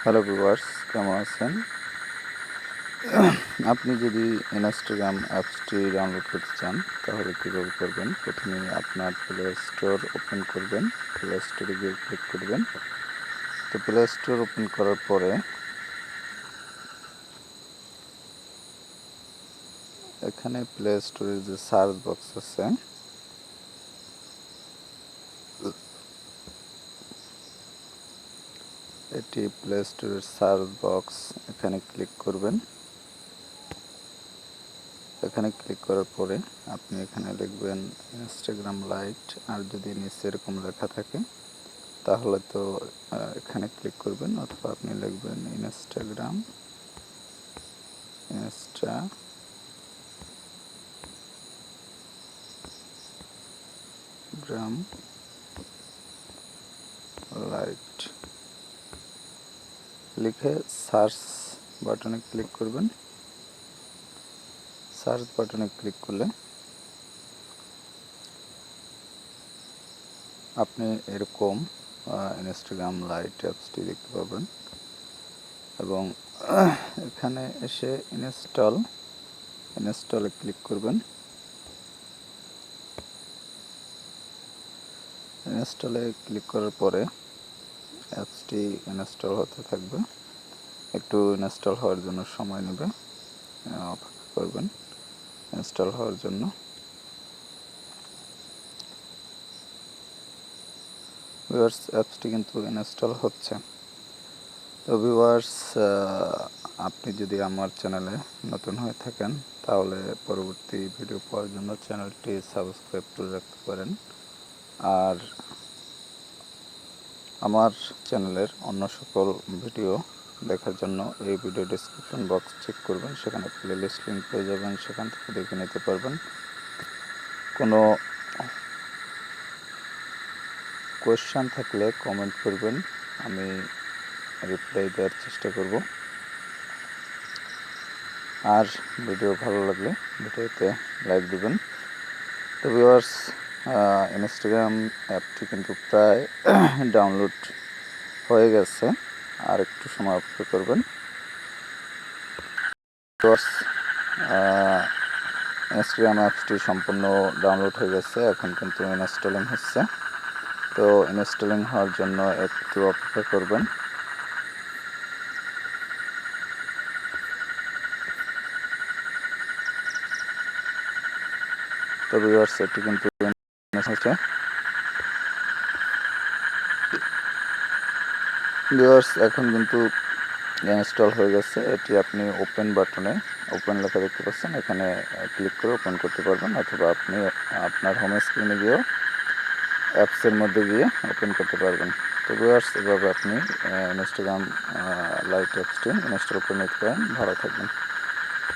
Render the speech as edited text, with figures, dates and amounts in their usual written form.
Hello viewers, কেমন আছেন? আপনি যদি ইনস্টাগ্রাম অ্যাপসটি ডাউনলোড করতে চান তাহলে কীভাবে করবেন? প্রথমেই আপনার প্লে স্টোর ওপেন করবেন। প্লে স্টোরে গিয়ে ক্লিক করবেন। তো প্লে স্টোর ওপেন করার পরে এখানে প্লে স্টোরের যে সার্চ বক্স আছে, এটি প্লে স্টোরের সার্চ বক্স। এখানে ক্লিক করবেন। এখানে ক্লিক করার পরে আপনি এখানে লিখবেন ইনস্টাগ্রাম লাইট, আর যদি নিচে এরকম লেখা থাকে তাহলে তো এখানে ক্লিক করবেন, অথবা আপনি লিখবেন ইনস্টাগ্রাম লাইট লিখে সার্চ বাটনে ক্লিক করবেন। সার্চ বাটনে ক্লিক করলে আপনি এরকম ইনস্টাগ্রাম লাইট অ্যাপসটি দেখতে পাবেন, এবং এখানে এসে ইনস্টলে ক্লিক করবেন। ইনস্টলে ক্লিক করার পরে অ্যাপসটি ইনস্টল হতে থাকবে। একটু ইনস্টল হওয়ার জন্য সময় নেবে, অপেক্ষা করবেন ইনস্টল হওয়ার জন্য। ভিউয়ার্স, অ্যাপসটি কিন্তু ইনস্টল হচ্ছে। তো ভিউয়ার্স, আপনি যদি আমার চ্যানেলে নতুন হয়ে থাকেন তাহলে পরবর্তী ভিডিও পাওয়ার জন্য চ্যানেলটি সাবস্ক্রাইব করে রাখতে পারেন। আর আমার চ্যানেলের অন্য সকল ভিডিও দেখার জন্য এই ভিডিও ডেসক্রিপশন বক্স চেক করবেন, সেখানে প্লেলিস্ট লিঙ্ক পেয়ে যাবেন, সেখান থেকে দেখে নিতে পারবেন। কোনো কোয়েশ্চেন থাকলে কমেন্ট করবেন, আমি রিপ্লাই দেওয়ার চেষ্টা করব। আর ভিডিও ভালো লাগলে ভিডিওতে লাইক দিবেন। তো ভিউয়ার্স, ইনস্টাগ্রাম অ্যাপটি কিন্তু প্রায় ডাউনলোড হয়ে গেছে, আর একটু সময় অপেক্ষা করবেন। ভিউয়ার্স, ইনস্টাগ্রাম অ্যাপসটি সম্পূর্ণ ডাউনলোড হয়ে গেছে, এখন কিন্তু ইনস্টলিং হচ্ছে। তো ইনস্টলিং হওয়ার জন্য একটু অপেক্ষা করবেন। তো ভিউয়ার্স, এটি কিন্তু হচ্ছে। ভিউয়ার্স, এখন কিন্তু ইনস্টল হয়ে গেছে। এটি আপনি ওপেন বাটনে, ওপেন লেখা দেখতে পাচ্ছেন, এখানে ক্লিক করে ওপেন করতে পারবেন, অথবা আপনি আপনার হোম স্ক্রিনে গিয়েও অ্যাপসের মধ্যে গিয়ে ওপেন করতে পারবেন। তো ভিউয়ার্স, এভাবে আপনি ইনস্টাগ্রাম লাইট অ্যাপসটি ইনস্টল করে নিতে পারেন। ভালো থাকবেন।